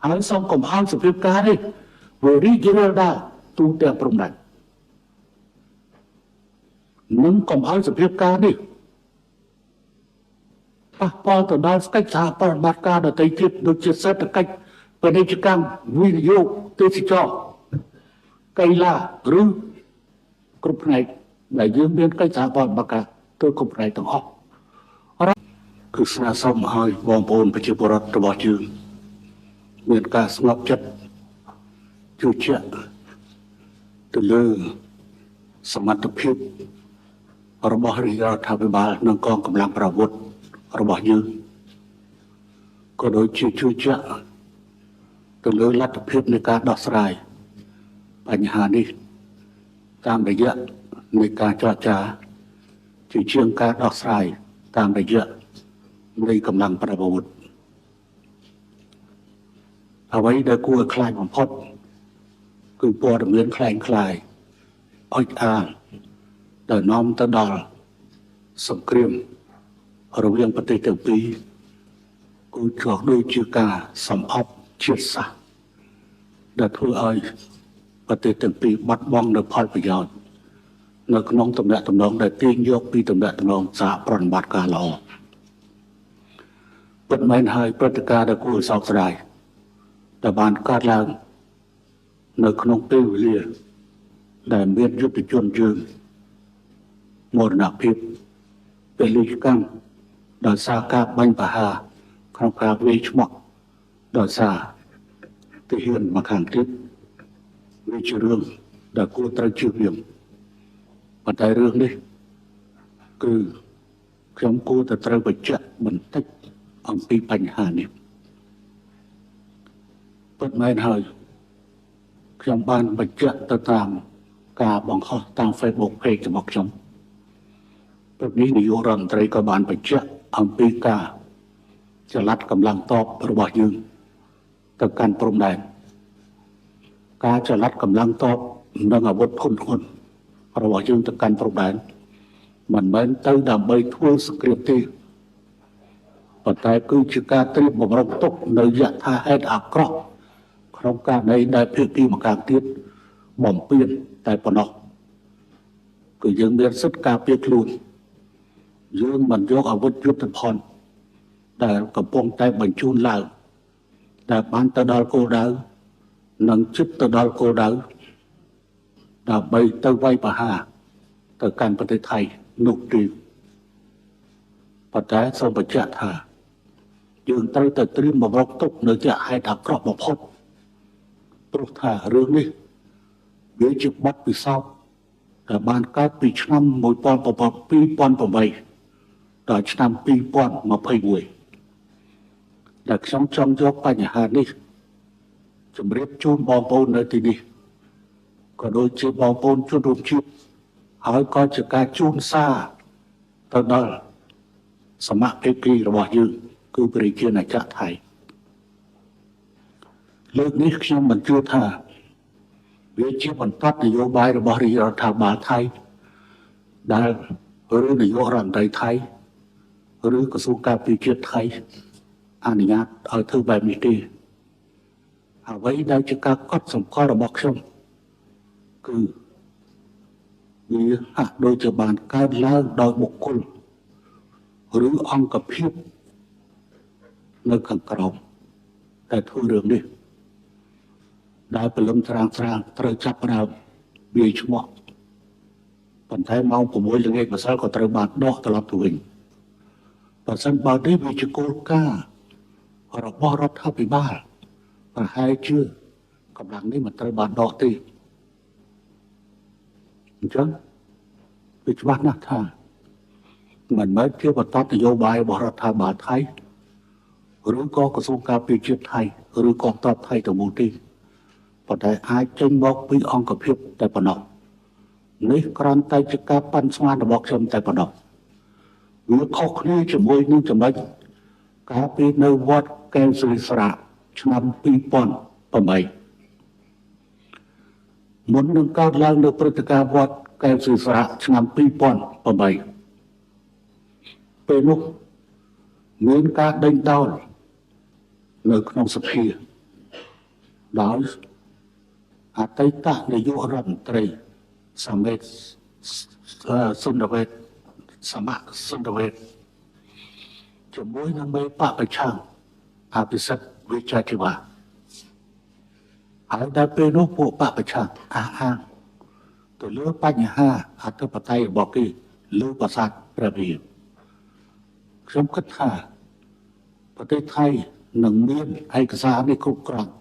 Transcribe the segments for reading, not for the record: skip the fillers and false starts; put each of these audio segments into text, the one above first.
ហើយសូមកុំឲ្យសភាពការនេះវារីករាលដាលទូទាំងព្រំដែននឹងកុំឲ្យសភាពការនេះប៉ះពាល់ទៅដល់កិច្ចសហប្រតិបត្តិការដទៃទៀតដូចជាសេដ្ឋកិច្ចពាណិជ្ជកម្មវិនិយោគទេសចរកីឡាឬគ្រប់ផ្នែកដែលយើងមានកិច្ចសហប្រតិបត្តិការទៅគ្រប់ផ្នែកទាំងអស់គឺស្នើសុំឲ្យបងប្អូនប្រជាពលរដ្ឋរបស់យើងមានការស្ងប់ចិត្តជឿជាក់ទៅលើសមត្ថភាពរបស់រាជរដ្ឋាភិបាលនិងកងកម្លាំងប្រអាវុធរបស់យើងក៏ដូចជាជឿជាក់ទៅលើលទ្ធភាពនៃការដោះស្រាយបញ្ហានេះតាមរយៈនៃការចរចាជាជាងការដោះស្រាយតាមរយៈនៃកម្លាំងប្រអាវុធអ្វីដែលគួរឲ្យខ្លាចបំផុតគឺព័ត៌មានคล้ายអុចអាលដែលនាំទៅដល់សង្គ្រាមរវាងប្រទេសទាំងពីរគូចោះដូចជាការសម្អប់ជាតិសាសន៍ដែលធ្វើឲ្យប្រទេសទាំងពីរបាត់បង់នូវផលប្រយោជន៍នៅក្នុងទំនាក់ទំនងដែលទាញយកពីទំនាក់ទំនងសហប្រតិបត្តិការល្អពិតមែនហើយព្រឹត្តិការណ៍ដែលគួរឲ្យសោកស្ដាយដែលបានកើតឡើងនៅក្នុងពេលវេលាដែលមានយុទ្ធជនយើងមរណភាពពលិកម្មដោយសារការបាញ់ប្រហារក្នុងការវាយឆ្មក់ដោយសារទាហានមកខាងទៀតវាជារឿងដែលគួរត្រូវជៀសវាងប៉ុន្តែរឿងនេះគឺខ្ញុំគួរតែត្រូវបញ្ជាក់បន្តិចអំពីបញ្ហានេះពិតមែនហើយខ្ញុំបានបញ្ជាក់ទៅតាមការបង្ហោះតាម Facebook page របស់ខ្ញុំព្រឹកនេះនាយករដ្ឋមន្ត្រីក៏បានបញ្ជាក់អំពីការចល័តកម្លាំងទ័ពរបស់យើងទៅកាន់ព្រំដែនការចល័តកម្លាំងទ័ពនិងអាវុធធុនធ្ងន់របស់យើងទៅកាន់ព្រំដែនមិនមែនទៅដើម្បីធ្វើសង្គ្រាមទេប៉ុន្តែគឺជាការត្រៀមបំរុងទុកនៅយថាហេតុអាក្រក់ក្នុងករណីដែលភាគីម្ខាងទៀតបំពេញតែប៉ុណ្ណោះគឺយើងមានសិទ្ធិការពារខ្លួនយើងមិនយកអាវុធយុទ្ធភ័ណ្ឌដែលកំពុងតែបញ្ជូនឡើងដែលបានទៅដល់គោលដៅនិងជិតទៅដល់គោលដៅដើម្បីទៅវាយប្រហារទៅកាន់ប្រទេសថៃនោះទេប៉ុន្តែសូមបញ្ជាក់ថាយើងត្រូវតែត្រៀមបំរុងទុកនៅជាហេតុអាក្រក់បំផុតព្រោះថារឿងនេះវាជាបទពិសោធន៍ដែលបានកើតពីឆ្នាំ2008ដល់ឆ្នាំ2021ដែលខ្ញុំចង់យកបញ្ហានេះជម្រាបជូនបងប្អូននៅទីនេះក៏ដូចជាបងប្អូនជនរួមជាតិហើយក៏ជាការជូនសារទៅដល់សមាជិករបស់យើងគឺប្រជាណាចក្រថៃលើកនេះខ្ញុំមិនជឿថាវាជាបន្តនយោបាយរបស់រាជរដ្ឋាភិបាលថៃដែលឬនាយករដ្ឋមន្ត្រីថៃឬក្រសួងការពារជាតិថៃអនុញ្ញាតឲ្យធ្វើបែបនេះទេអ្វីដែលជាការកត់សម្គាល់របស់ខ្ញុំគឺវាហាក់ដូចជាបានកើតឡើងដោយបុគ្គលឬអង្គភាពនៅខាងក្រោមតែធ្វើរឿងនេះដែលពលឹមស្រាងត្រូវចាប់ផ្ដើមវាយឆ្មក់ប៉ុន្តែម៉ោង6ល្ងាចម្សិលក៏ត្រូវបានដកត្រឡប់ទៅវិញបើសិនបើនេះវាជាគោលការណ៍របស់រដ្ឋាភិបាលប្រហែលជាកម្លាំងនេះមិនត្រូវបានដកទេអញ្ចឹងវាច្បាស់ណាស់ថាមិនមែនជាបន្តនយោបាយរបស់រដ្ឋាភិបាលថៃឬក៏ក្រសួងការពារជាតិថៃឬកងទ័ពថៃទៅមូលទេប៉ុន្តែអាចចេញមកពីអង្គភាពតែប៉ុណ្ណោះនេះគ្រាន់តែជាការប៉ាន់ស្មានរបស់ខ្ញុំតែប៉ុណ្ណោះវាខុសគ្នាជាមួយនឹងចំណុចការពីនៅវត្តកែវសិរីស្រាឆ្នាំ2008មុននឹងកើតឡើងនៅព្រឹត្តិការណ៍វត្តកែវសិរីស្រាឆ្នាំ2008ពេលនោះមានការដេញដោលនៅក្នុងសភា ដោយអតីតនាយករដ្ឋមន្ត្រីសមេតសុនដវេតសមៈសុនដវេតជាមួយនឹងមេបកប្រឆាំងអភិសិទ្ធវិជ្ជាជីវៈហើយដល់ពេលនោះពួកបកប្រឆាំងអះអាងទៅលើបញ្ហាអធិបតេយ្យរបស់គេលើប្រាសាទព្រះវិហារខ្ញុំគិតថាប្រទេសថៃនឹងមានឯកសារនេះគ្រប់គ្រាន់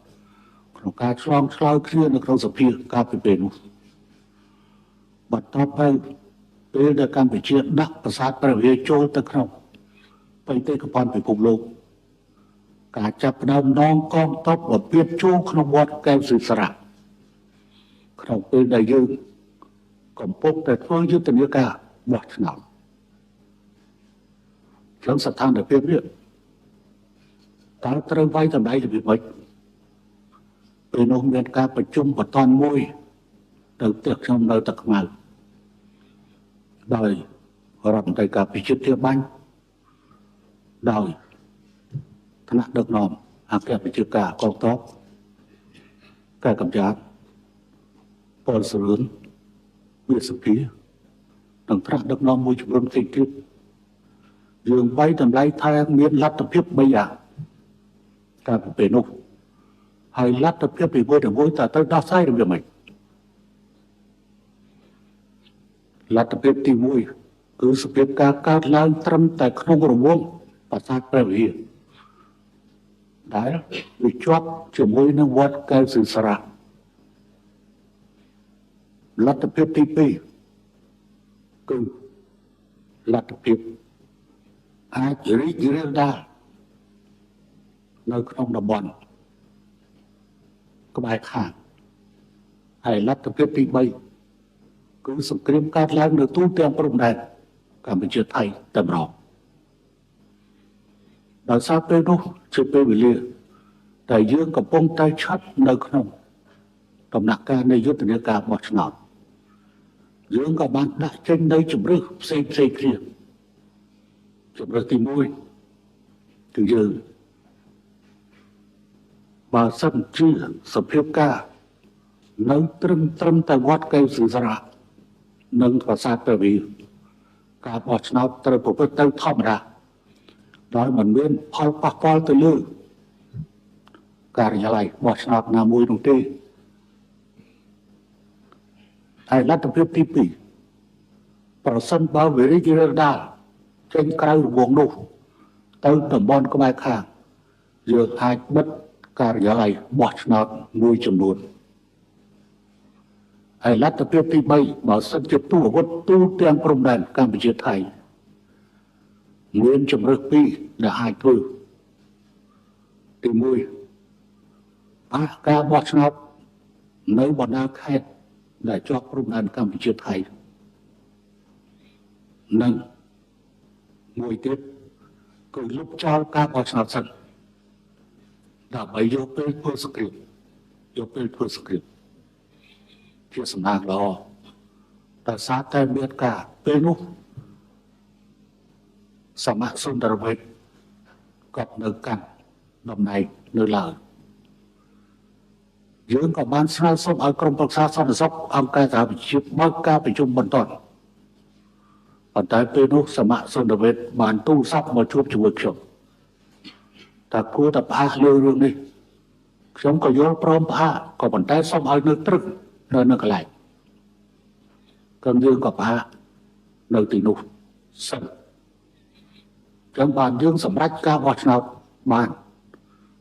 ក្នុងការឆ្លងឆ្លើយគ្នានៅក្នុងសភាកាលពីពេលនោះបន្ទាប់ទៅពេលដែលកម្ពុជាដាក់ប្រាសាទព្រះវិហារចូលទៅក្នុងបេតិកភណ្ឌពិភពលោកការចាប់ផ្ដើមដងកងទ័ពបំពេញចូលក្នុងវត្តកែវសិស្សរៈក្នុងពេលដែលយើងកំពុងតែធ្វើយុទ្ធនាការបោះឆ្នោតក្នុងស្ថានភាពនេះតើត្រូវវាយតម្លៃរបៀបម៉េចពេលនោះមានការប្រជុំបតនមួយទៅផ្ទះខ្ញុំនៅទឹកខ្មៅដោយរដ្ឋមន្ត្រីការពិចិត្រជាបាញ់ដោយថ្នាក់ដឹកនាំអគ្គវិជ្ជការកងទ័ពការកម្ចាត់ពលសរឿនវិសុភានិងថ្នាក់ដឹកនាំមួយចំនួនផ្សេងទៀតយើងវាយតម្លៃថាមានលទ្ធភាព3យ៉ាងកាលពីពេលនោះហើយលទ្ធភាពពីមួយទៅមួយតើទៅដោះស្រាយរបៀបម៉េចលទ្ធភាពទី1គឺសភាពការកើតឡើងត្រឹមតែក្នុងរង្វង់ប្រាសាទព្រះវិហារដែលវាជាប់ជាមួយនឹងវត្តកែវសិស្សរៈលទ្ធភាពទី2គឺលទ្ធភាពអាចរីករាលដាលនៅក្នុងតំបន់ក្បែរខាងហើយលទ្ធភាពទី3គឺសង្គ្រាមកើតឡើងនៅទូទាំងព្រំដែនកម្ពុជាថៃតែម្ដងដោយសារពេលនោះជាពេលវេលាតែយើងកំពុងតែឆាត់នៅក្នុងដំណាក់កាលនៃយុទ្ធនាការបោះឆ្នោតយើងក៏បានដាក់ចេញនៅជំរឿសផ្សេងគ្នាជំរឿសទី1គឺយើងបើសិនជាសភាពការនៅត្រឹមតែវត្តកែវសិស្សរៈនិងប្រាសាទព្រះវិហារការបោះឆ្នោតត្រូវប្រព្រឹត្តទៅធម្មតាដោយមិនមានផលប៉ះពាល់ទៅលើការិយាល័យបោះឆ្នោតណាមួយនោះទេហើយលទ្ធភាពទី2ប្រសិនបើវិរិយរាលដាលចេញក្រៅរង្វង់នោះទៅតំបន់ក្បែរខាងយើងអាចបិទការិយាល័យបោះឆ្នោតមួយចំនួនហើយលទ្ធភាពទី3បើសិនជាទូអាវុធទូទាំងព្រំដែនកម្ពុជាថៃមានជំរើស2ដែលអាចធ្វើទី1ការបោះឆ្នោតនៅបណ្ដាខេត្តដែលជាប់ព្រំដែនកម្ពុជាថៃនិងមួយទៀតគឺលុបចោលការបោះឆ្នោតសិនដើម្បីយកពេលធ្វើសង្គ្រាមជាសំណាងល្អតែសារតែមានការពេលនោះសមៈសុនដរវេតក៏នៅកាន់តំណែងនៅឡើយយើងក៏បានស្នើសុំឲ្យក្រុមប្រឹក្សាសន្តិសុខអង្គការសហប្រជាជាតិបើកការប្រជុំបន្តប៉ុន្តែពេលនោះសមៈសុនដរវេតបានទូរស័ព្ទមកជួបជាមួយខ្ញុំតែគួរតែផ្អាកលើរឿងនេះខ្ញុំក៏យល់ព្រមផ្អាកក៏ប៉ុន្តែសូមឲ្យនៅត្រឹកនៅកន្លែងក៏យើងក៏ផ្អាកនៅទីនោះសិនចឹងបានយើងសម្រេចការបោះឆ្នោតបាន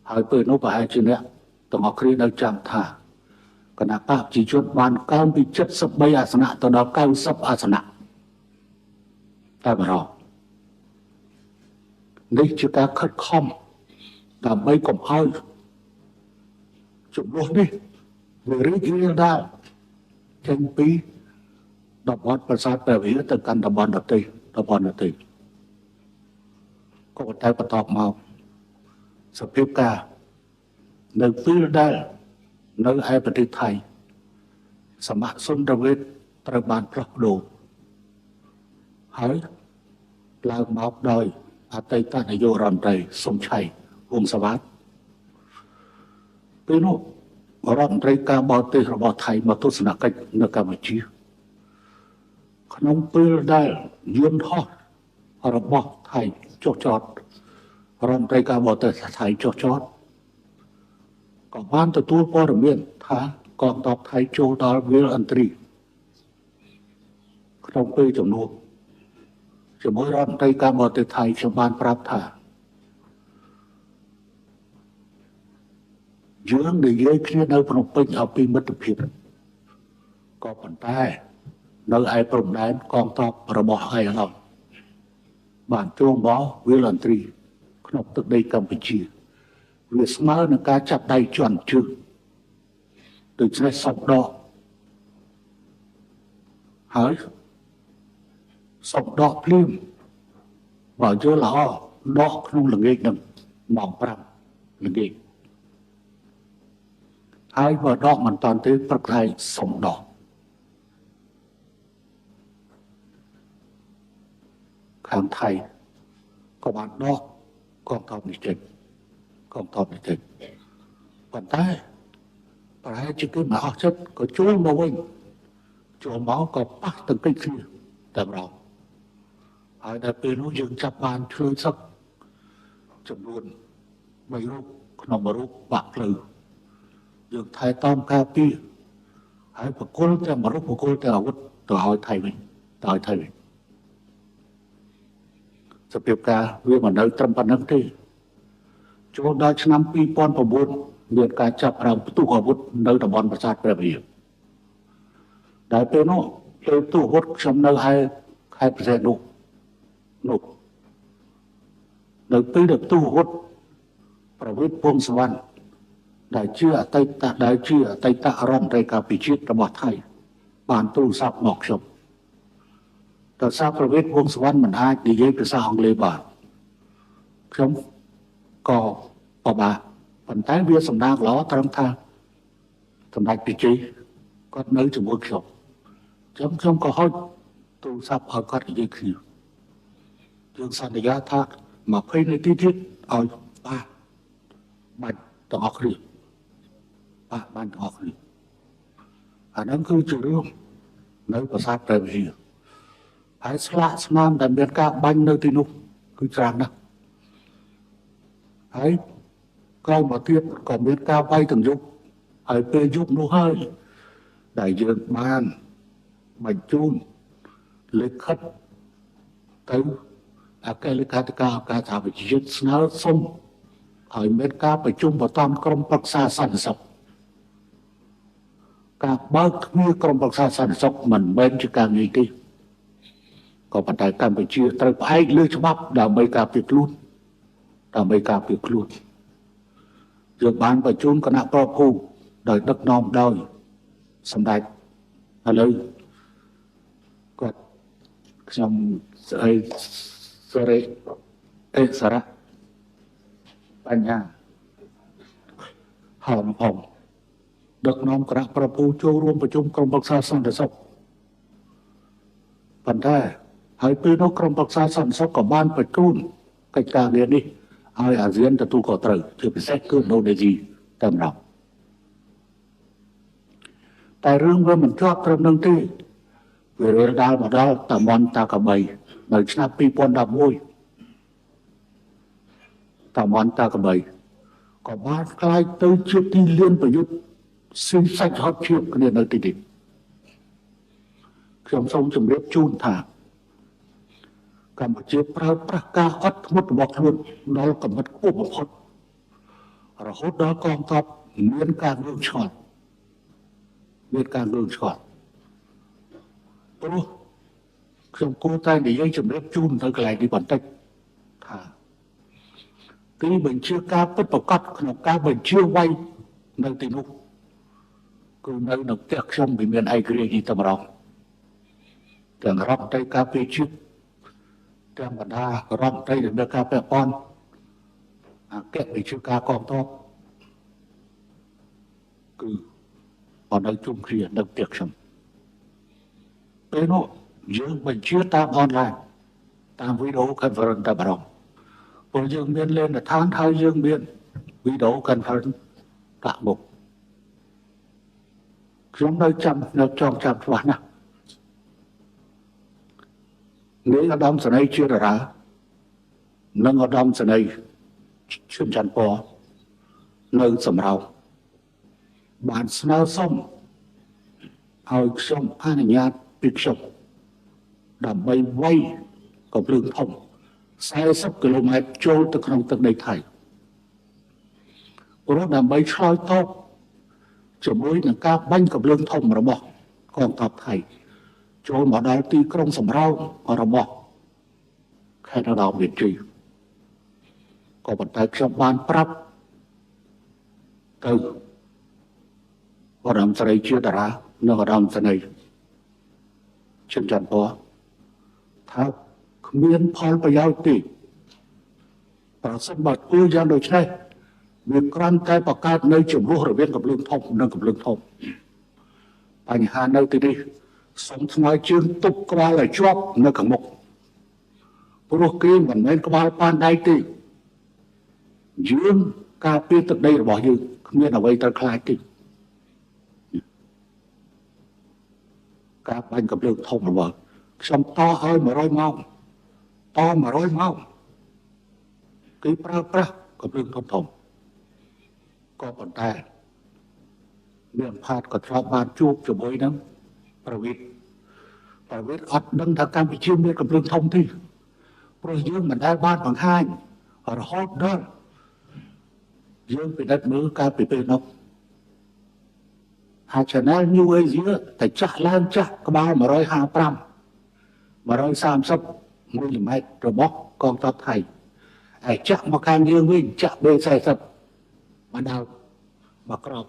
ហើយពេលនោះប្រហែលជាអ្នកទាំងអស់គ្នានៅចាំថាគណៈបកប្រជាជនបានកើនពី73អាសនៈទៅដល់90អាសនៈតែម្ដងនេះជាការខិតខំដើម្បីកុំឲ្យចំនួននេះវារីករាលដាលចេញពីតំបន់ប្រាសាទព្រះវិហារទៅកាន់តំបន់ដទៃក៏ប៉ុន្តែបន្តមកសភាពការនៅពេលដែលនៅឯប្រទេសថៃសមៈសុនដរវេតត្រូវបានផ្លាស់ប្ដូរហើយឡើងមកដោយអតីតនាយករដ្ឋមន្ត្រីសុនឆៃវង្សវត្តពេលនោះ រដ្ឋមន្ត្រីការបរទេសរបស់ថៃមកទស្សនកិច្ចនៅកម្ពុជាក្នុងពេលដែលយន្តហោះរបស់ថៃចុះចតរដ្ឋមន្ត្រីការបរទេសថៃចុះចតក៏បានទទួលព័ត៌មានថាកងទ័ពថៃចូលដល់វាលឥន្ទ្រីក្នុងពេលជំនួបជាមួយរដ្ឋមន្ត្រីការបរទេសថៃខ្ញុំបានប្រាប់ថាយើងនិយាយគ្នានៅភ្នំពេញអំពីមិត្តភាពក៏ប៉ុន្តែនៅឯព្រំដែនកងទ័ពរបស់ឯឡោះបានចូលមកវាលឥន្ទ្រីក្នុងទឹកដីកម្ពុជាវាស្មើនឹងការចាប់ដៃជន់ជើងដូច្នេះសពដកហើយសពដកភ្លាមបើយល់ល្អដកក្នុងល្ងាចនឹងម៉ោង5ល្ងាចហើយបើដកមិនតាន់ទេព្រឹកថ្ងៃសុំដកខាងថៃក៏បានដកកងទ័ពនេះចេញកងទ័ពនេះចេញប៉ុន្តែប្រហែលជាគេមកអស់ចិត្តក៏ចូលមកវិញចូលមកក៏ប៉ះទៅកិច្ចគ្នាតែម្ដងហើយដល់ពេលនោះយើងចាប់បានឆ្លើយសឹកចំនួន3រូបក្នុងមួយរូបបាក់ភ្លៅយើងថែទាំការពារហើយបកគលទាំងមួយរូបបកគលទាំងអាវុធទៅឲ្យថៃវិញទៅឲ្យថៃវិញសភាពការវាមិននៅត្រឹមប៉ុណ្្នឹងទេចូលដល់ឆ្នាំ2009មានការចាប់ប្រើផ្ទុះអាវុធនៅតំបន់ប្រាសាទព្រះវិហារដែលពេលនោះពេលផ្ទុះអាវុធខ្ញុំនៅខេត្តប្រសេនុនោះនៅពេលដែលផ្ទុះអាវុធប្រវិតពងសវណ្ណដែលជាអតីតរដ្ឋមន្ត្រីការពារជាតិរបស់ថៃបានទូរស័ព្ទមកខ្ញុំតើសាប្រវិតពងសវណ្ណមិនអាចនិយាយភាសាអង់គ្លេសបានខ្ញុំក៏ពិបាកប៉ុន្តែវាសម្ដៅល្អត្រឹមថាសម្ដេចរាជាគាត់នៅជាមួយខ្ញុំក៏ហុចទូរស័ព្ទឲ្យគាត់និយាយគ្នាយើងសន្យាថា20នាទីទៀតឲ្យបាច់ទាំងអស់គ្នាបានទាំងអស់គ្នាអាហ្នឹងគឺជារឿងនៅប្រាសាទព្រះវិហារហើយស្លាកស្នាមដែលមានការបាញ់នៅទីនោះគឺច្រើនណាស់ហើយក្រោយមកទៀតក៏មានការវាយទាំងយប់ហើយពេលយប់នោះហើយដែលយើងបានបញ្ជូនលិខិតទៅអគ្គលេខាធិការអង្គការសហប្រជាជាតិស្នើសុំឲ្យមានការប្រជុំបឋមក្រុមប្រឹក្សាសន្តិសុខការបើកទ្វារក្រុមប្រឹក្សាសន្តិសុខមិនមែនជាការងាយទេក៏ប៉ុន្តែកម្ពុជាត្រូវផ្អែកលើច្បាប់ដើម្បីការពារខ្លួនយើងបានបញ្ជូនគណៈប្រភូដោយដឹកនាំដោយសម្ដេចឥឡូវគាត់ខ្ញុំសារៈបញ្ញាហើយផងដឹកនាំគណៈប្រភូចូលរួមប្រជុំក្រុមប្រឹក្សាសន្តិសុខប៉ុន្តែហើយពេលនោះក្រុមប្រឹក្សាសន្តិសុខក៏បានបញ្ជូនកិច្ចការងារនេះឲ្យអាស៊ានទទួលខុសត្រូវជាពិសេសគឺឥណ្ឌូនេស៊ីតែម្ដងតែរឿងវាមិនជាប់ត្រឹមនឹងទេវារៀលដាល់មកដល់តំបន់តាកាបីនៅឆ្នាំ2011តំបន់តាកាបីក៏បានក្លាយទៅជាទីលានប្រយុទ្ធស៊ីសាច់ហត់ឈៀបគ្នានៅទីនេះខ្ញុំសូមជម្រាបជូនថាកម្ពុជាប្រើប្រាស់ការអត់ធ្មត់របស់ខ្លួនដល់កម្រិតខ្ពស់បំផុតរហូតដល់កងទ័ពមានការងឿងឆ្ងល់ព្រោះខ្ញុំគួរតែនិយាយជម្រាបជូនទៅកន្លែងនេះបន្តិចថាទីបញ្ជាការពិតប្រាកដក្នុងការបញ្ជាវាយនៅទីនោះគឺនៅផ្ទះខ្ញុំវាមានឯករាជ្យនេះតែម្ដងទាំងរដ្ឋមន្ត្រីការពារជាតិទាំងបណ្ដារដ្ឋមន្ត្រីដែលមានការពាក់ព័ន្ធអគ្គវិជ្ជាការកងទ័ពគឺអត់នៅជុំគ្នានៅផ្ទះខ្ញុំពេលនោះយើងបញ្ជាតាមអនឡាញតាមវីដេអូខនហ្វឺរនតែម្ដងព្រោះយើងមានលេនដ្ឋានហើយយើងមានវីដេអូខនហ្វឺរនដាក់មុខ ខ្ញុំនៅចាំនៅចងចាំច្បាស់ណាស់នាយឧត្តមសេនីយ៍ជាតារានិងឧត្តមសេនីយ៍ឈឿនច័ន្ទពណ៌នៅសម្រោងបានស្នើសុំឲ្យខ្ញុំអនុញ្ញាតពីខ្ញុំដើម្បីវាយកំភ្លើងធំ40គីឡូម៉ែត្រចូលទៅក្នុងទឹកដីថៃព្រោះដើម្បីឆ្លើយតបជាមួយនឹងការបាញ់កំភ្លើងធំរបស់កងទ័ពថៃចូលមកដល់ទីក្រុងសម្រោងរបស់ខេត្តឧត្តរមានជ័យក៏ប៉ុន្តែខ្ញុំបានប្រាប់ទៅឧត្តមសេនីយ៍ជាតារានិងឧត្តមសេនីយ៍ឈឿនច័ន្ទពណ៌ថាគ្មានផលប្រយោជន៍ទេប្រសិនបើធ្វើយ៉ាងដូចនេះវាគ្រាន់តែបង្កើតនៅចំនួនរវាងកំភ្លើងធំនិងកំភ្លើងធំបញ្ហានៅទីនេះសូមថ្មើរជើងទប់ក្បាលឲ្យជាប់នៅខាងមុខព្រោះគេមិនមែនក្បាលប៉ានដៃទេយើងការពារទឹកដីរបស់យើងគ្មានអ្វីត្រូវខ្លាចទេការបាញ់កំភ្លើងធំរបស់ខ្ញុំតឲ្យ100ម៉ោងត100ម៉ោងគេប្រើប្រាស់កំភ្លើងធំធំក៏ប៉ុន្តែមានផាតក៏ធ្លាប់បានជួបជាមួយនឹងប្រវិតអត់ដឹងថាកម្ពុជាមានកំភ្លើងធំទេព្រោះយើងមិនដែលបានបង្ហាញរហូតដល់យើងពិនិត្យមើលការពីពេលនោះChannel New Asia តែចាស់ឡើងចាស់ក្បាល155 130មីលីម៉ែត្ររបស់កងទ័ពថៃហើយចាក់មកខាងយើងវិញចាក់ B40 មកដល់មកក្រប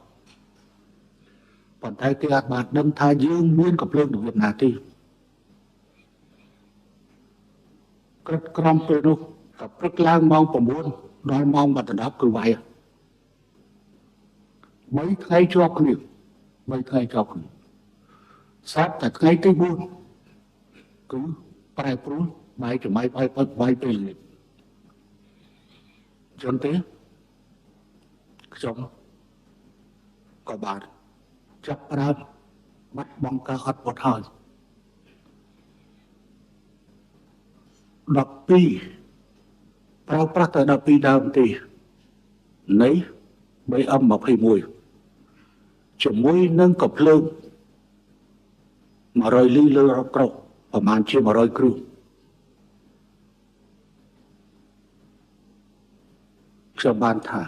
ប៉ុន្តែគេអាចបានដឹងថាយើងមានកំភ្លើងនៅវៀតណាមទេក្រឹតក្រំពេលនោះក៏ព្រឹកឡើងម៉ោង9ដល់ម៉ោង10គឺវាយ3ថ្ងៃជាប់គ្នាសាប់តែថ្ងៃទី4គឺប្រែប្រួលបាយចំបាយបាយពេលនេះចន្ទទេខ្ញុំក៏បានចាប់ប្រើបាត់បង់ការអត់ពុតហើយ12ប្រើប្រាស់តែ12ដើមទេនៃ BM21ជាមួយនឹងកំភ្លើង100លីលើរកក្រោកប្រមាណជា100គ្រឿងខ្ញុំបានថា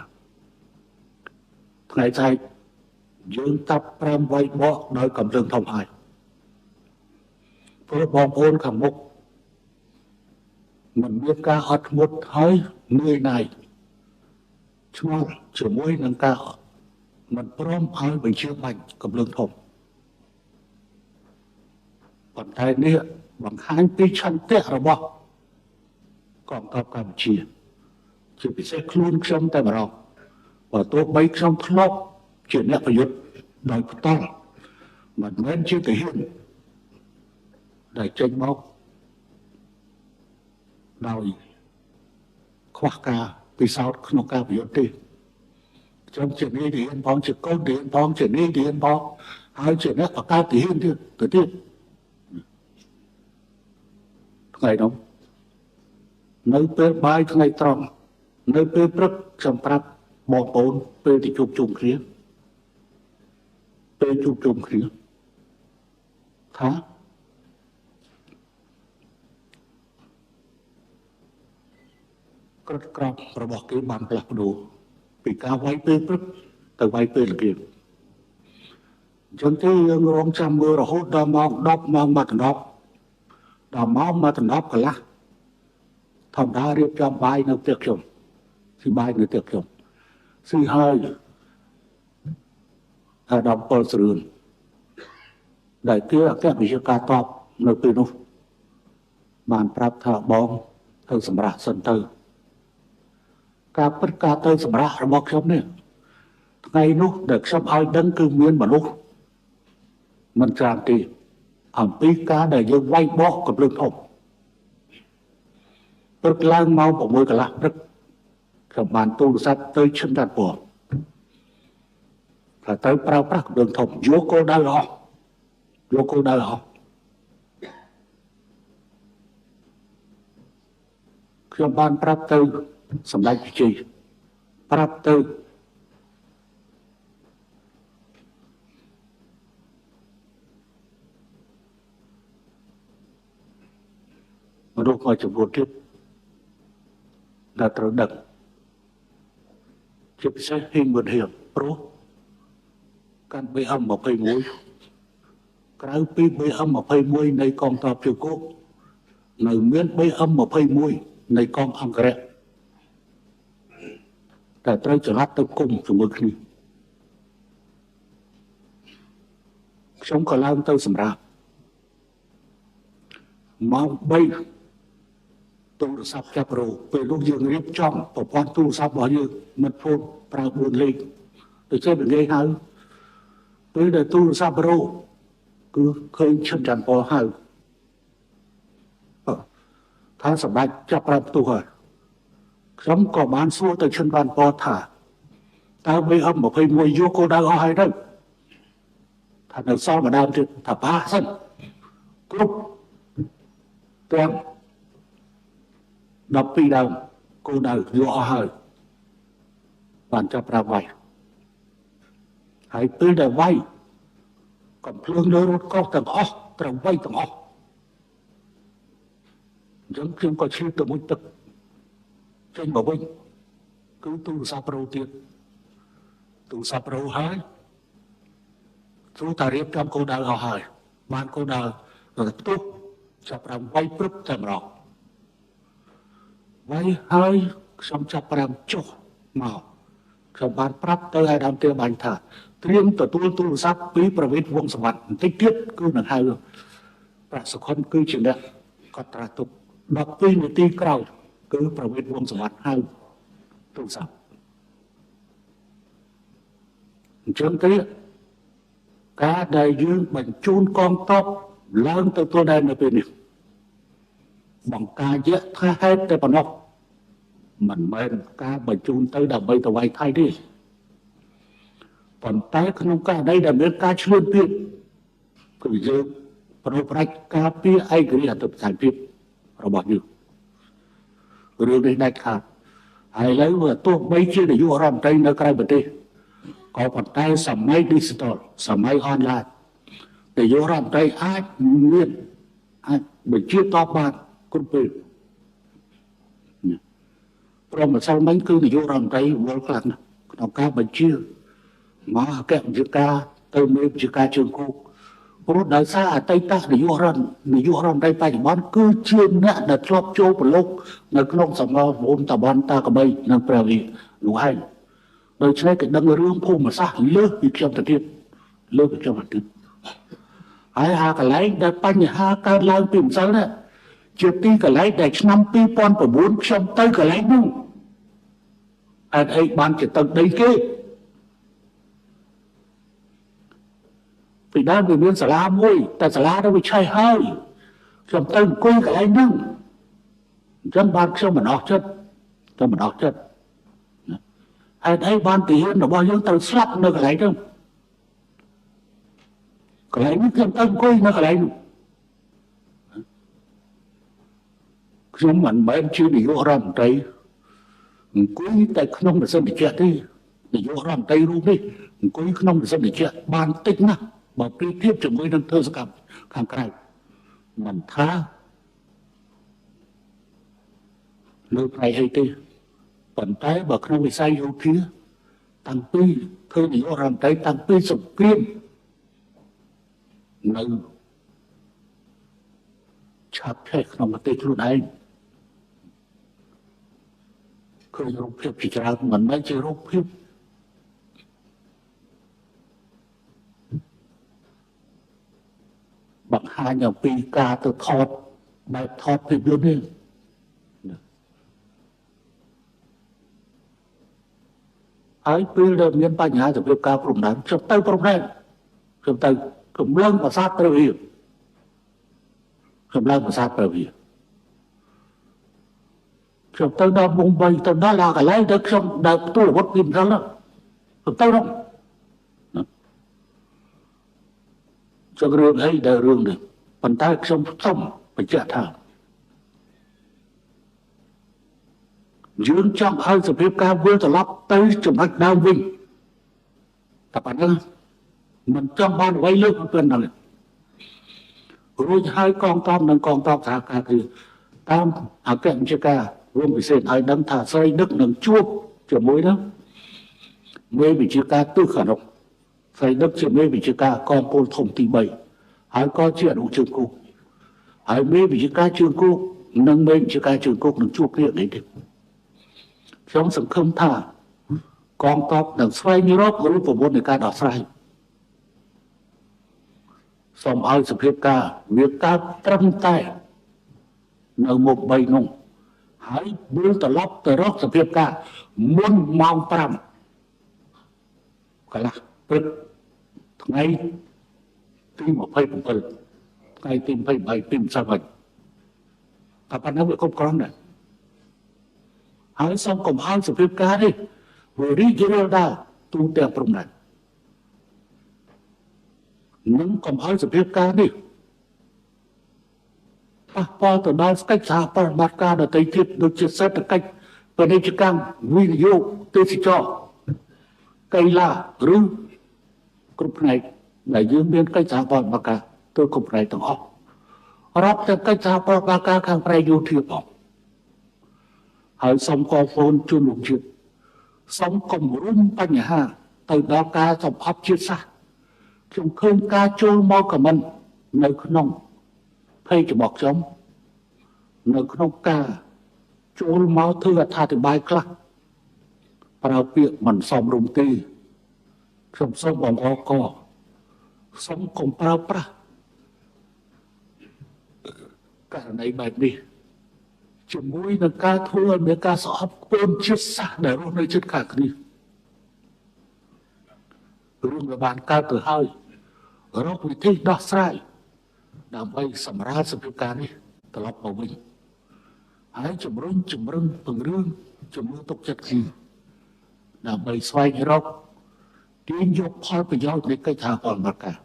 ថ្ងៃស្អែកយើងតាប់5វាយបកដោយកំភ្លើងធំហើយព្រោះបងប្អូនខាងមុខមិនមានការអត់ធ្មត់ហើយនឿយណាយឆ្ងល់ជាមួយនឹងការមិនព្រមឲ្យបញ្ជាបាញ់កំភ្លើងធំប៉ុន្តែនេះបង្ហាញពីឆន្ទៈរបស់កងទ័ពកម្ពុជាជាពិសេសខ្លួនខ្ញុំតែម្ដងបើទោះបីខ្ញុំធ្លាប់ជាអ្នកប្រយុទ្ធដោយផ្ទាល់មិនមែនជាទាហានដែលចេញមកដោយខ្វះការពិសោធន៍ក្នុងការប្រយុទ្ធទេខ្ញុំជានាយទាហានផងជាកូនទាហានផងជានាយទាហានផងហើយជាអ្នកបង្កើតទាហានទៀតថ្ងៃនោះនៅពេលបាយថ្ងៃត្រង់នៅពេលព្រឹកខ្ញុំប្រាប់បងប្អូនពេលទៅជួបជុំគ្នាថាក្រឹតក្រប់របស់គេបានផ្លាស់ប្ដូរពីការវាយពេលព្រឹកទៅវាយពេលល្ងាចអញ្ចឹងទេយើងរងចាំមើលរហូតដល់ម៉ោង10ម៉ោងមកដល់ម៉ោងមកដល់កន្លះធម្មតារៀបចំបាយនៅផ្ទះខ្ញុំស៊ីបាយនៅផ្ទះខ្ញុំស៊ីហើយដល់ពលស្រឿនដែលគេអគ្គវិជ្ជាការតបនៅពេលនោះបានប្រាប់ថាបងទៅសម្រាប់សិនទៅការពិតការទៅសម្រាប់របស់ខ្ញុំនេះថ្ងៃនោះដែលខ្ញុំឲ្យដឹងគឺមានមនុស្សមិនច្រើនទេអំពីការដែលយើងវាយបកកំភ្លើងធំព្រឹកឡើងម៉ោង6កន្លះព្រឹកខ្ញុំបានទូរស័ព្ទទៅឈឹមដាត់ពណ៌ ថាត្រូវប្រើប្រាស់កម្លាំងធំយកគោលដៅអស់យកគោលដៅអស់ខ្ញុំបានប្រាប់ទៅសម្ដេចវិជ័យប្រាប់ទៅមនុស្សមួយចំនួនទៀតដែលត្រូវដឹកជាពិសេសហ៊ីងវុនហៀងព្រោះកាន់ BM21 ក្រៅពី BM21 នៃកងទ័ពជើងគោកនៅមាន BM21 នៃកងអង្គរៈតែត្រូវចល័តទៅគុំជាមួយគ្នាខ្ញុំក៏ឡើងទៅសម្រាប់ម៉ោង3ទូរស័ព្ទចាប់រោពេលនោះយើងរៀបចំប្រព័ន្ធទូរស័ព្ទរបស់យើងមិនพูดប្រើ4លេខទៅចេះនិយាយហៅពេលដែលទូរស័ព្ទរោគឺឃើញឈិតច័ន្ទពណ៌ហៅថាសម្ដេចចាប់ប្រើផ្ទុះហើយខ្ញុំក៏បានសួរទៅឈិនបានពណ៌ថាតើ BM21 យកគោលដៅអស់ហើយទៅថានៅសល់ម្ដងទៀតថាបាសិនគ្រប់ទាំង12ដើមគោលដៅយកអស់ហើយបានចាប់ប្រើវាយហើយពេលដែលវាយកំភ្លើងលើរថកោះទាំងអស់ត្រូវវាយទាំងអស់អញ្ចឹងខ្ញុំក៏ឈឺទៅមួយទឹកចេញមកវិញគឺទូរស័ព្ទរោទៀតទូរស័ព្ទរោហើយទូតារៀបចំគោលដៅអស់ហើយបានគោលដៅផ្ទុះចាប់ប្រាំវាយព្រឹបតែម្ដងវាយហើយខ្ញុំចាប់ប្រាំចុះមកខ្ញុំបានប្រាប់ទៅឲ្យដើមទាបាញ់ថាត្រៀមទទួលទូរស័ព្ទពីប្រវេទវងសវណ្ណបន្តិចទៀតគឺនឹងហៅប្រាក់សុខុនគឺជាអ្នកគាត់ត្រាស់ទុក12នាទីក្រោយគឺប្រវេទវងសវណ្ណហៅទូរស័ព្ទអញ្ចឹងទេការដែលយើងបញ្ជូនកងទ័ពឡើងទៅទល់ដែននៅពេលនេះបង្ការយៈថាហេតុតែប៉ុណ្ណោះមិនមែនការបញ្ជូនទៅដើម្បីទៅវាយថៃទេប៉ុន្តែក្នុងករណីដែលមានការឈ្លានពានគឺយើងប្រព្រឹត្តការពារឯករាជ្យអធិបតេយ្យភាពរបស់យើងរឿងនេះដាច់ខាតហើយឥឡូវទោះបីជានាយករដ្ឋមន្ត្រីនៅក្រៅប្រទេសក៏ប៉ុន្តែសម័យ digital សម័យ online នាយករដ្ឋមន្ត្រីអាចបញ្ជាតបបានគ្រប់ពេលព្រមម្សិលមិញគឺនាយករដ្ឋមន្ត្រីវល់ខ្លាំងណាស់ក្នុងការបញ្ជាមកអគ្គបញ្ជាការទៅមេបញ្ជាការជើងគោកព្រោះដោយសារអតីតនាយករដ្ឋមន្ត្រីបច្ចុប្បន្នគឺជាអ្នកដែលធ្លាប់ចូលប្រឡូកនៅក្នុងសមរភូមិតបនតាកបីនិងព្រះវិហារនោះឯងដូច្នេះគេដឹងរឿងភូមិសាស្ត្រលើសពីខ្ញុំទៅទៀតលើសពីខ្ញុំទៅទៀតហើយអាកន្លែងដែលបញ្ហាកើតឡើងពីម្សិលនេះជាទីកន្លែងដែលឆ្នាំ2009ខ្ញុំទៅកន្លែងនោះអត់អីបានជាទឹកដីគេពីដើមវាមានសាលាមួយតែសាលានោះវាឆេះហើយខ្ញុំទៅអង្គុយកន្លែងនោះអញ្ចឹងបានខ្ញុំមិនអស់ចិត្តហេតុអីបានទាហានរបស់យើងត្រូវស្លាប់នៅកន្លែងនោះខ្ញុំទៅអង្គុយនៅកន្លែងនោះខ្ញុំមិនមែនជានាយករដ្ឋមន្ត្រីអង្គុយតែក្នុងប្រសិទ្ធិទេនាយករដ្ឋមន្ត្រីរូបនេះអង្គុយក្នុងប្រសិទ្ធិបានតិចណាស់បើប្រៀបធៀបជាមួយនឹងធ្វើសកម្មខាងក្រៅមិនថាលើផ្នែកអីទេប៉ុន្តែបើក្នុងវិស័យយោធាតាំងពីធ្វើនាយករដ្ឋមន្ត្រីតាំងពីសង្គ្រាមនៅឆាប់ឆេះក្នុងប្រទេសខ្លួនឯងឃើញរូបភាពជាច្រើនមិនមែនជារូបភាពបង្ហាញអំពីការទៅថតបែបថតភាពយន្តនេះហើយពេលដែលមានបញ្ហាសម្រាប់ការព្រំដែនខ្ញុំទៅព្រំដែនខ្ញុំទៅកំឡុងប្រាសាទព្រះវិហារខ្ញុំឡើងប្រាសាទព្រះវិហារខ្ញុំទៅដល់មុំបីទៅដល់កន្លែងទៅខ្ញុំដើរផ្ទុះអាវុធពីម្សិលខ្ញុំទៅនោះ ចង្រឿងអីដែលរឿងនេះប៉ុន្តែខ្ញុំសូមបញ្ជាក់ថាយើងចង់ឲ្យសភាពការវិលត្រឡប់ទៅចំណុចដើមវិញតែប៉ុណ្ណឹងមិនចង់បានអ្វីលើកពីហ្នឹងរួចហើយកងទ័ពនិងកងទ័ពសហការគ្នាតាមអគ្គបញ្ជាការរួមពិសេសឲ្យដឹងថាស្រីដឹកនឹងជួបជាមួយនឹងមេវិជាការទិសខាងនោះស្រីដឹកជាមេវិជាការកងពលធំទី3ហើយក៏ជាអនុជើងគូហើយមេវិជាការជើងគូនិងមេវិជាការជើងគូនឹងជួបគ្នានេះទៀតខ្ញុំសង្ឃឹមថាកងទ័ពនឹងស្វែងរករូបមន្តនៃការដោះស្រាយសូមឲ្យសភាពការវាកើតត្រឹមតែនៅមុខ3នោះហើយវិលត្រឡប់ទៅរកសភាពការមុនម៉ោង5កន្លះព្រឹកថ្ងៃទី27ថ្ងៃទី23ទី30តែប៉ុណ្ណឹងវាគ្រប់គ្រាន់ដែរហើយសូមកុំឲ្យសភាពការនេះវារីករាលដាលទូទាំងព្រំដែននឹងកុំឲ្យសភាពការនេះប៉ះពាល់ទៅដល់កិច្ចសហប្រតិបត្តិការដទៃទៀតដូចជាសេដ្ឋកិច្ចពាណិជ្ជកម្មវិនិយោគទេសចរកីឡាឬគ្រប់ផ្នែកដែលយើងមានកិច្ចសហប្រតិបត្តិការទៅគ្រប់ផ្នែកទាំងអស់រាប់ទាំងកិច្ចសហប្រតិបត្តិការខាងប្រៃយោធាផងហើយសូមកងពលជនរួមជាតិសូមគម្រុំបញ្ហាទៅដល់ការសម្អប់ជាតិសាសន៍ខ្ញុំឃើញការចូលមកខមមិននៅក្នុងភ័យច្បោកខ្ញុំនៅក្នុងការចូលមកធ្វើអត្ថាធិប្បាយខ្លះប្រើពាក្យមិនសមរម្យទេខ្ញុំសូមបងប្អូនកសូមកុំប្រើប្រាស់ករណីបែបនេះជាមួយនឹងការធ្វើឲ្យមានការស្អប់ខ្ពើមជាតិសាសន៍ដែលរស់នៅជិតខាងគ្នារឿងដែលបានកើតទៅហើយរកវិធីដោះស្រាយដើម្បីសម្រាលសភាពការនេះត្រឡប់មកវិញហើយជំរុញពង្រឹងជំនឿទុកចិត្តគ្នាដើម្បីស្វែងរកទាញយកផលប្រយោជន៍នៃកិច្ចសហប្រតិបត្តិការ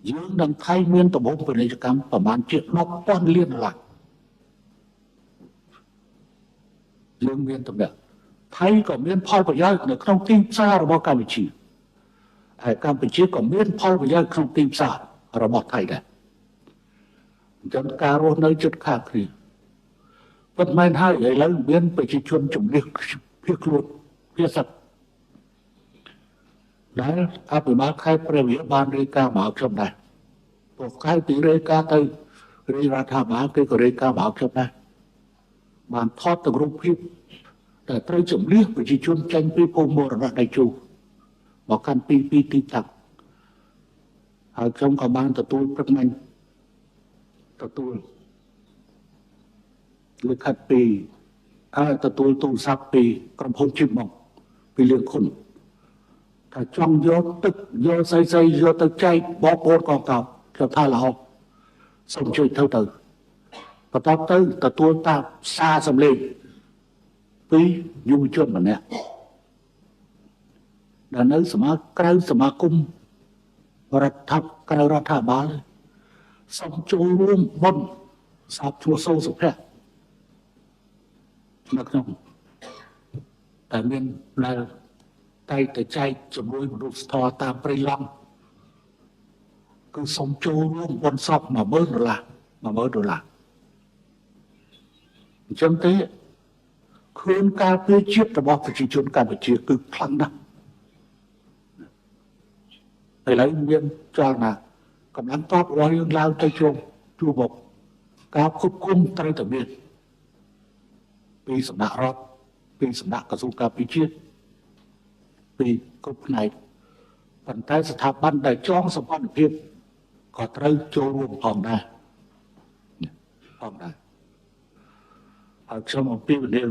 យើងនឹងថៃមានដំបូងពាណិជ្ជកម្មប្រមាណជា10,000 លានដុល្លារយើងមានតំណែងថៃក៏មានផលប្រយោជន៍នៅក្នុងទីផ្សាររបស់កម្ពុជាហើយកម្ពុជាក៏មានផលប្រយោជន៍ក្នុងទីផ្សាររបស់ថៃដែរអញ្ចឹងការរស់នៅជិតខាងគ្នាប៉ុន្តែហើយឥឡូវមានប្រជាជនជំនះភៀសខ្លួនភៀសសឹកដែលអភិបាលខេត្តព្រះវិហារបានរាយការណ៍មកខ្ញុំដែរពួកខេត្តទីរាយការណ៍ទៅរាជរដ្ឋាភិបាលគេក៏រាយការណ៍មកខ្ញុំដែរបានថតទៅរូបភាពតែត្រូវជំនះប្រជាជនចេញពីភូមិមរណៈដៃជូមកកាន់ពីទីតាំងហើយខ្ញុំក៏បានទទួលព្រឹកមិញទទួលលិខិតពីទទួលទូរស័ព្ទពីក្រុមហ៊ុនជីបមកពីលៀងខុនថាចង់យកទឹកយកស្អីយកទៅចែកបងប្អូនកងទ័ពខ្ញុំថាល្អសូមជួយទៅបន្ទាប់ទៅទទួលតាមសារសម្លេងពីយុវជនម្នាក់ដែលនៅក្រៅសមាគមក្រៅរដ្ឋាភិបាលសូមចូលរួមបុណ្យសពជួសូសុភ័ក្រនៅក្នុងតែមានដែលតែទៅចែកជាមួយមនុស្សធម៌តាមព្រៃឡង់គឺសូមចូលរួមបុណ្យសព$10,000 $10,000អញ្ចឹងទេឃើញការពារជាតិរបស់ប្រជាជនកម្ពុជាគឺខ្លាំងណាស់ឥឡូវមានចលនាកម្លាំងទ័ពរបស់យើងឡើងទៅជួបមកការควបគុំត្រូវតែមានពីសំណាក់រដ្ឋពីសំណាក់ក្រសួងការពារជាតិពីគ្រប់ផ្នែកប៉ុន្តែស្ថាប័នដែលចងសម្ព័ន្ធភាពក៏ត្រូវចូលរួមផងដែរហើយខ្ញុំអំពាវនាវ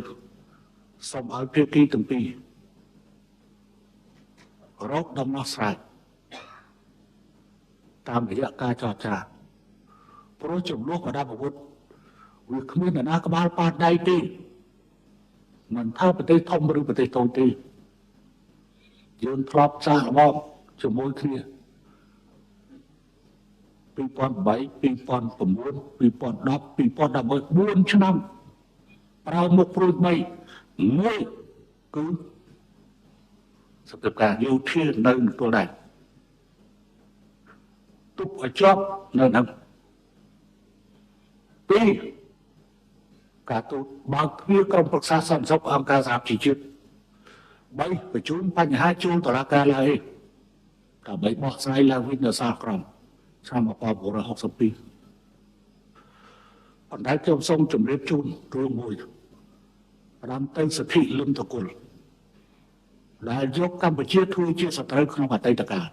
សូមឲ្យភាគីទាំងពីររកដំណោះស្រាយតាមរយៈការចរចាព្រោះចំនួនប្រដាប់អាវុធវាគ្មានអ្នកណាក្បាលប៉ាដៃទេមិនថាប្រទេសធំឬប្រទេសតូចទេយើងធ្លាប់សាកល្បងជាមួយគ្នា 2008 2009 2010 2011 ឆ្នាំប្រើមុខព្រួយ3មួយគឺសកម្មភាពយោធានៅទួលដែរទប់ឲ្យជាប់នៅនឹងពីរការទូតបើកទ្វារក្រុមប្រឹក្សាសន្តិសុខអង្គការសហជីវជាតិ3បញ្ជូនបញ្ហាជូនតុលាការឡើយដើម្បីបោះស្រាយឡើងវិញនៅសាលក្រមឆ្នាំ1962ប៉ុន្តែខ្ញុំសូមជម្រាបជូនរឿងមួយផ្ដាំទៅសិទ្ធិលំតគុលដែលយកកម្ពុជាធ្វើជាសត្រូវក្នុងអតីតកាល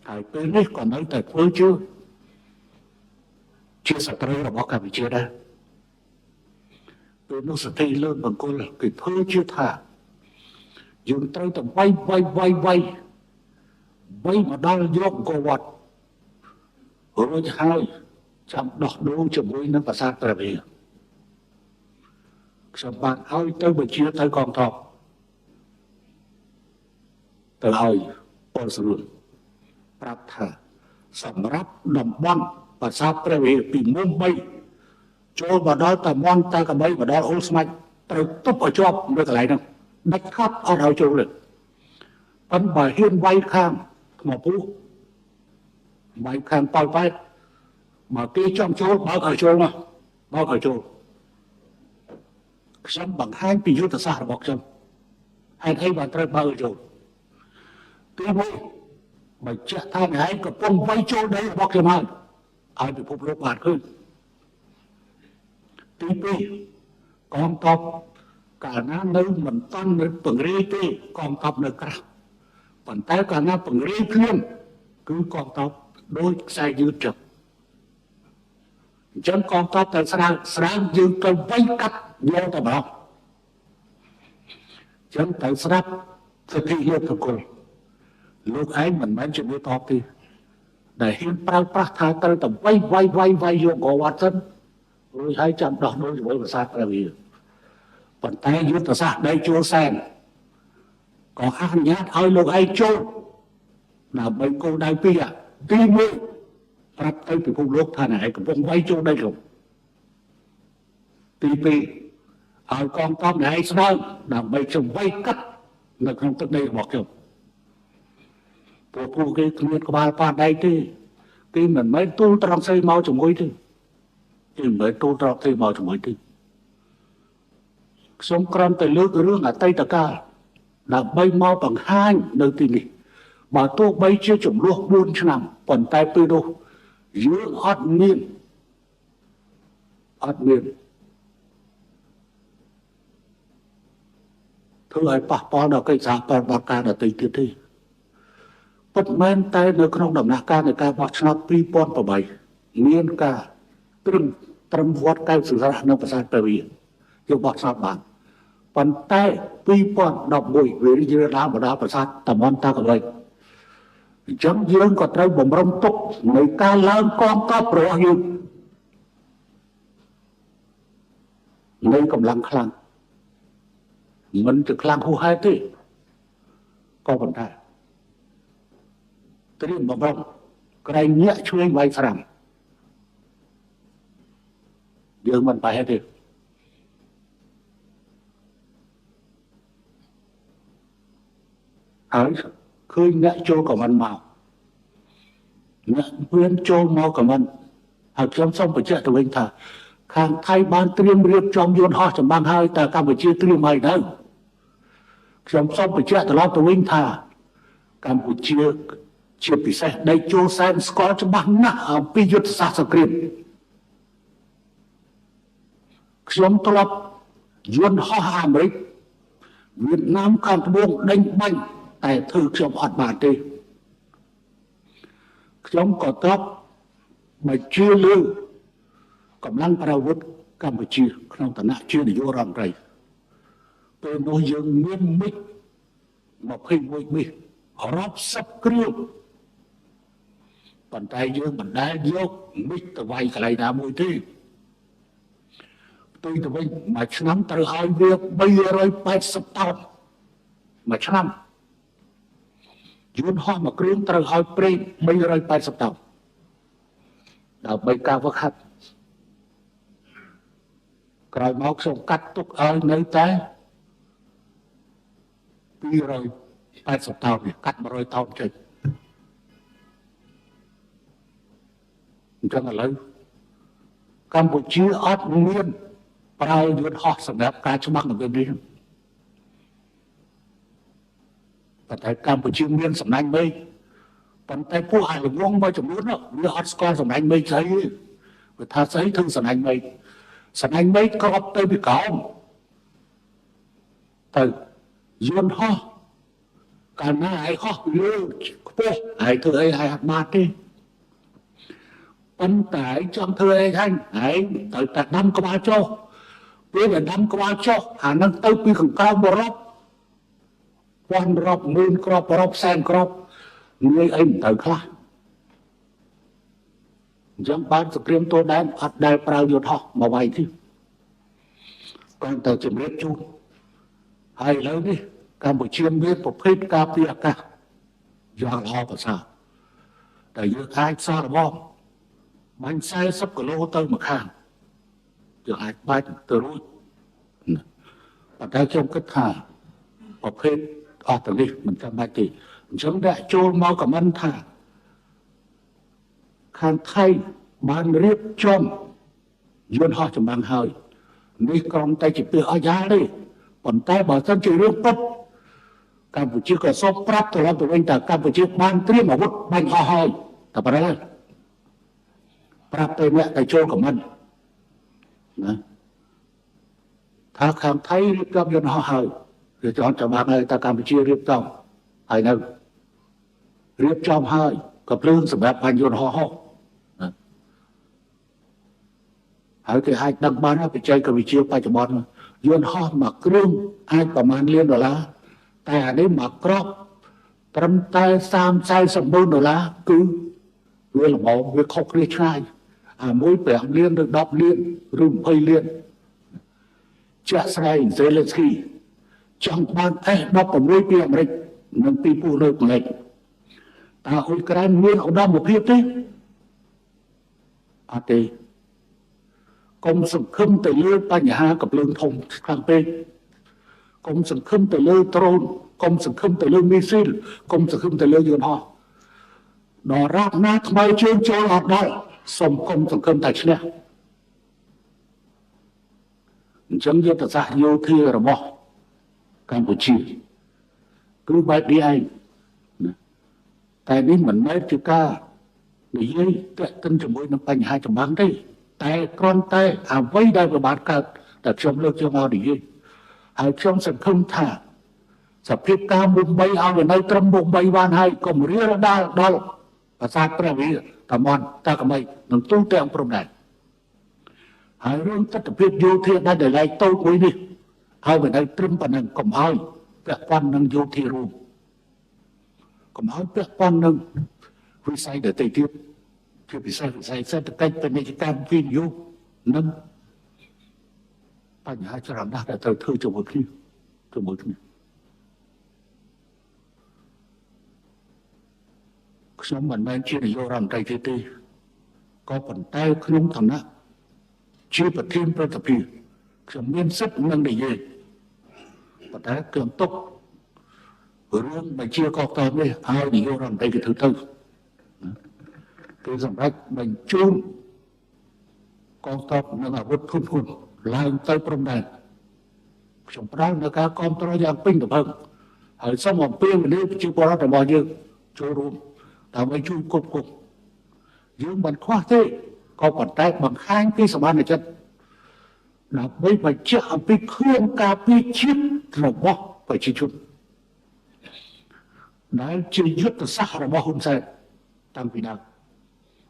ហើយពេលនេះក៏នៅតែធ្វើជាសត្រូវរបស់កម្ពុជាដែរពេលនោះសិទ្ធិលំតគុលគេធ្វើជាថាយើងត្រូវតែវាយមកដល់យកអង្គរវត្តរួចហើយចាំដោះដូរជាមួយនឹងប្រាសាទព្រះវិហារខ្ញុំបានឲ្យទៅបញ្ជាទៅកងទ័ពទៅឲ្យពលស្រួលប្រាប់ថាសម្រាប់តំបន់ប្រាសាទព្រះវិហារពីមុំ3ចូលមកដល់តាមន់តាកបីមកដល់អូលស្មាច់ត្រូវទប់ឲ្យជាប់នៅកន្លែងហ្នឹងដាច់ខាត់អត់ឲ្យចូលទេប៉ុន្តែបើហ៊ានវាយខាងថ្មពុះវាយខាងប៉ោយប៉ែតបើគេចង់ចូលបើកឲ្យចូលមកបើកឲ្យចូលខ្ញុំបង្ហាញពីយុទ្ធសាស្ត្ររបស់ខ្ញុំហេតុអីបានត្រូវបើកឲ្យចូលទីមួយបញ្ជាក់ថាអ្នកឯងកំពុងវាយចូលដីរបស់ខ្ញុំហើយឲ្យពិភពលោកបានឃើញទីពីរកងទ័ពកាលណានៅមិនតាន់នៅពង្រាយទេកងទ័ពនៅក្រាស់ប៉ុន្តែកាលណាពង្រាយភ្លាមគឺកងទ័ពដូចខ្សែយឺតចឹងអញ្ចឹងកងទ័ពតែស្រាងយើងទៅវាយកាត់យកទៅម្ដងអញ្ចឹងទៅស្ដាប់សិទ្ធិលោកតកុលលោកឯងមិនមែនជាមេតបទេដែលហ៊ានប្រើប្រាស់ថាត្រូវតែវាយយកកវត្តសិនរួចហើយចាំដោះដូរជាមួយប្រាសាទព្រះវិហារប៉ុន្តែយុទ្ធសាស្ត្រដីជួលសែនក៏អនុញ្ញាតឲ្យលោកឯងចូលដើម្បីគោលដៅពីរទីមួយប្រាប់ទៅពិភពលោកថាអ្នកឯងកំពុងវាយចូលដីខ្ញុំទីពីរឲ្យកងទ័ពអ្នកឯងស្ដើងដើម្បីខ្ញុំវាយកាត់នៅក្នុងទឹកដីរបស់ខ្ញុំពួកគេគ្មានក្បាលប៉ាដៃទេគេមិនមែនទូលត្រង់ស្អីមកជាមួយទេគេមិនមែនទូលត្រង់ស្អីមកជាមួយទេខ្ញុំគ្រាន់តែលើករឿងអតីតកាលដើម្បីមកបង្ហាញនៅទីនេះបើទោះបីជាចំនួន4ឆ្នាំប៉ុន្តែពេលនោះយើងអត់មានធ្វើឲ្យប៉ះពាល់ដល់កិច្ចសហប្រតិបត្តិការដទៃទៀតទេពិតមែនតែនៅក្នុងដំណាក់កាលនៃការបោះឆ្នោត2008មានការត្រឹមវត្តកែវសុសារៈនៅប្រាសាទព្រះវិហារយកបោះឆ្នោតបានប៉ុន្តែ2011វារីករាលដាលមកដល់ប្រាសាទតាមន់តាកបីអញ្ចឹងយើងក៏ត្រូវបំរុងទុកនៃការឡើងកងទ័ពរបស់យើងនៃកម្លាំងខ្លាំងមិនទៅខ្លាំងហួសហេតុទេក៏ប៉ុន្តែត្រៀមបំរុងក្រែងញាក់ឆ្វេងវាយស្រាំយើងមិនបែរទេហើយឃើញអ្នកចូលខមមិនមកអ្នកព្រៀនចូលមកខមមិនហើយខ្ញុំសូមបញ្ជាក់ទៅវិញថាខាងថៃបានត្រៀមរៀបចំយន្តហោះចម្បាំងហើយតែកម្ពុជាត្រៀមហើយនៅខ្ញុំសូមបញ្ជាក់ត្រឡប់ទៅវិញថាកម្ពុជាជាពិសេសដៃចូលសែនស្គាល់ច្បាស់ណាស់អំពីយុទ្ធសាស្ត្រសង្គ្រាមខ្ញុំធ្លាប់យន្តហោះអាមេរិកវៀតណាមខាងត្បូងដេញបាញ់តែធ្វើខ្ញុំអត់បានទេខ្ញុំក៏ធ្លាប់បញ្ជាលើកម្លាំងប្រវត្តិកម្ពុជាក្នុងឋានៈជានាយករដ្ឋមន្ត្រីពេលនោះយើងមានមិច21មីសរាប់សិបគ្រឿងប៉ុន្តែយើងមិនដែលយកមិចទៅវាយកន្លែងណាមួយទេផ្ទុយទៅវិញមួយឆ្នាំត្រូវឲ្យវា380តោនមួយឆ្នាំយន្តហោះមួយគ្រឿងត្រូវឲ្យប្រេង380តោន ដើម្បីការវឹកហាត់ក្រោយមកខ្ញុំកាត់ទុកឲ្យនៅតែ280តោនកាត់100តោនចេញអញ្ចឹងឥឡូវកម្ពុជាអត់មានប្រើយន្តហោះសម្រាប់ការច្បាំងនឹងវានេះតែកម្ពុជាមានសំណាញ់មេឃប៉ុន្តែពួកអាល្ងងមួយចំនួនវាអត់ស្គាល់សំណាញ់មេឃស្អីទេវាថាស្អីធ្វើសំណាញ់មេឃគ្របទៅពីក្រោមទៅយន្តហោះកាលណាឯងហោះពីលើខ្ពស់ឯងធ្វើអីឯងអត់បានទេប៉ុន្តែចង់ធ្វើអីហ្នឹងឯងត្រូវតែដាំក្បាលចុះពេលដែលដាំក្បាលចុះអានឹងទៅពីខាងក្រោមបរប់ពាន់រាប់ម៉ឺនគ្រាប់រាប់សែនគ្រាប់ងាយអីមិនទៅខ្លះអញ្ចឹងបានសង្គ្រាមទោដែនអត់ដែលប្រើយន្តហោះមកវាយទេគាត់ទៅជំរាបជូនហើយឥឡូវនេះកម្ពុជាមានប្រភេទការពារអាកាសយ៉ាងល្អប្រសើរតែយើងអាចសាររបស់បាញ់40គីឡូទៅមួយខាងយើងអាចបាច់ទៅរួចប៉ុន្តែខ្ញុំគិតថាប្រភេទអស់ទៅនេះមិនចាំបាច់ទេអញ្ចឹងដាក់ចូលមកខមមិនថាខាងថៃបានរៀបចំយន្តហោះចម្បាំងហើយនេះក្រុមតែជាពាក្យអស់យ៉ាទេប៉ុន្តែបើសិនជារឿងពិតកម្ពុជាក៏សូមប្រាប់ទៅឡើងទៅវិញថាកម្ពុជាបានត្រៀមអាវុធបាញ់ហោះហើយតែប៉ុណ្ណឹងហើយប្រាប់ទៅអ្នកទៅចូលខមមិនណាថាខាងថៃរៀបចំយន្តហោះហើយវាចង់ចាំបានហើយថាកម្ពុជារៀបចំហើយនៅរៀបចំហើយក៏ភ្លើងសម្រាប់បាញ់យន្តហោះហោះហើយគេអាចដឹងបានបច្ចេកវិទ្យាបច្ចុប្បន្នយន្តហោះមួយគ្រឿងអាចប្រមាណលានដុល្លារតែអានេះមួយគ្រាប់ត្រឹមតែ30-40ម៉ឺនដុល្លារគឺវាល្មមវាខុសគ្នាឆ្ងាយអាមួយ5លានឬ10លានឬ20លានជាក់ស្ដែងសេលេស្គីចង់បាន S-16 ពីអាមេរិកនិងពីពួកលើកម្លេចតើអ៊ុយក្រែនមានឧត្តមភាពទេអត់ទេកុំសង្ឃឹមទៅលើបញ្ហាកំភ្លើងធំខ្លាំងពេកកុំសង្ឃឹមទៅលើដ្រូនកុំសង្ឃឹមទៅលើមីស៊ីលកុំសង្ឃឹមទៅលើយន្តហោះដល់រាបណាថ្មីជើងចូលអត់ដល់សូមកុំសង្ឃឹមតែឈ្នះអញ្ចឹងយុទ្ធសាស្ត្រយោធារបស់កម្ពុជាគឺបែបនេះឯងតែនេះមិនមែនជាការនិយាយទាក់ទិនជាមួយនឹងបញ្ហាចម្បាំងទេតែគ្រាន់តែអ្វីដែលប្របាទកើតតែខ្ញុំលើកយកមកនិយាយហើយខ្ញុំសង្ឃឹមថាសភាពការមុំបីឲ្យនៅត្រឹមមុំបីបានហើយកុំរៀលដល់ប្រាសាទព្រះវិហារតាមន់តាកមីនឹងទូទាំងព្រំដែនហើយរឿងទស្សនវិជ្ជាយោធាដែលឡែកតូចមួយនេះឲ្យនៅត្រឹមប៉ុណ្ណឹងកុំឲ្យពាក់ព័ន្ធនឹងយោធារួមកុំឲ្យពាក់ព័ន្ធនឹងវិស័យដទៃទៀតជាពិសេសវិស័យសេដ្ឋកិច្ចពាណិជ្ជកម្មវិនិយោគនិងបញ្ហាច្រើនណាស់ដែលត្រូវធ្វើជាមួយគ្នាខ្ញុំមិនមែនជានាយករដ្ឋមន្ត្រីទេក៏ប៉ុន្តែក្នុងឋានៈជាប្រធានព្រឹទ្ធសភាខ្ញុំមានសិទ្ធិនឹងនិយាយប៉ុន្តែខ្ញុំទុករឿងបញ្ជាកងទ័ពនេះឲ្យនាយករដ្ឋមន្ត្រីគេធ្វើទៅគឺសម្រាប់បញ្ជូនកងទ័ពនិងអាវុធធុនធ្ងន់ឡើងទៅព្រំដែនខ្ញុំផ្ដល់នៅការគ្រប់គ្រងយ៉ាងពេញទំហឹងហើយសូមអំពាវនាវប្រជាពលរដ្ឋរបស់យើងចូលរួមដើម្បីជួយគ្រប់គ្រងយើងមិនខ្វះទេក៏ប៉ុន្តែបង្ហាញពីសមានចិត្តដើម្បីបញ្ជាក់អំពីគ្រឿងការពារជាតិរបស់ប្រជាជនដែលជាយុទ្ធសាស្ត្ររបស់ហ៊ុនសែនតាំងពីដើម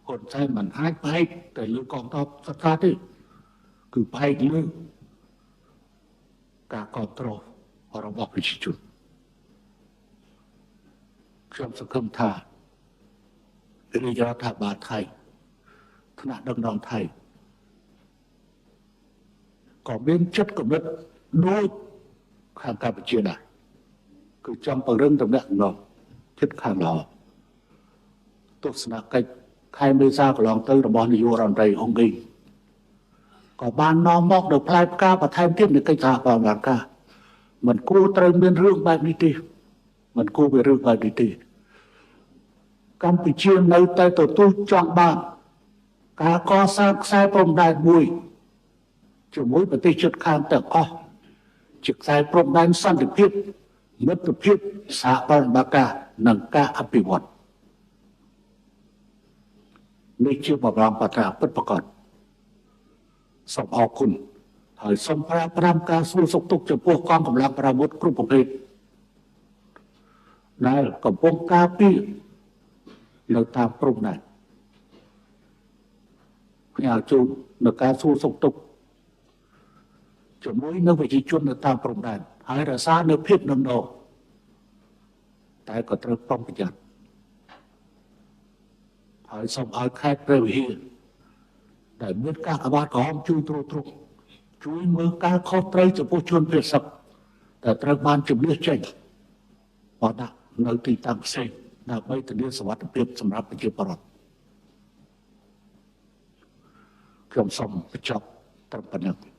ហ៊ុនសែនមិនអាចផ្អែកតែលើកងទ័ពសត្វទេគឺផ្អែកលើការគ្រប់គ្រងរបស់ប្រជាជនខ្ញុំសង្ឃឹមថារាជរដ្ឋាភិបាលថៃថ្នាក់ដឹកនាំថៃក៏មានចិត្តគំនិតដូចខាងកម្ពុជាដែរគឺចង់ពង្រឹងទំនាក់ទំនងចិត្តខាងល្អទស្សនកិច្ច ខែមេសាកន្លងទៅរបស់នាយករដ្ឋមន្ត្រីអ៊ុងហ្គីក៏បាននាំមកនៅផ្លែផ្កាបន្ថែមទៀតនៃកិច្ចសហប្រតិបត្តិការមិនគួរត្រូវមានរឿងបែបនេះទេមិនគួរមានរឿងបែបនេះទេកម្ពុជានៅតែទទួលចង់បានការកសាងខ្សែព្រំដែនមួយជាមួយប្រទេសជិតខាងទាំងអស់ជាខ្សែព្រំដែនសន្តិភាពមិត្តភាពសហប្រតិបត្តិការនិងការអភិវឌ្ឍនេះជាបម្រាមបត្រាពិតប្រាកដសូមអរគុណហើយសូមប្រាំការសួរសុខទុក្ខចំពោះកងកម្លាំងប្រមុខគ្រប់ប្រភេទដែលកំពុងការពារនៅតាមព្រំដែនផ្ញើជូននៅការសួរសុខទុក្ខជាមួយនឹងប្រជាជននៅតាមព្រំដែនហើយរក្សានៅភាពនឹងដងតែក៏ត្រូវប្រុងប្រយ័ត្នហើយសូមឲ្យខេត្តព្រះវិហារដែលមានការក្បាតក្រហមជួយទ្រទ្រង់ជួយមើលការខុសត្រូវចំពោះជនភៀសសឹកដែលត្រូវបានជំនះចេញមកដាក់នៅទីតាំងផ្សេងដើម្បីធានាសុវត្ថិភាពសម្រាប់ប្រជាពលរដ្ឋខ្ញុំសូមបញ្ចប់ត្រឹមប៉ុណ្ណឹង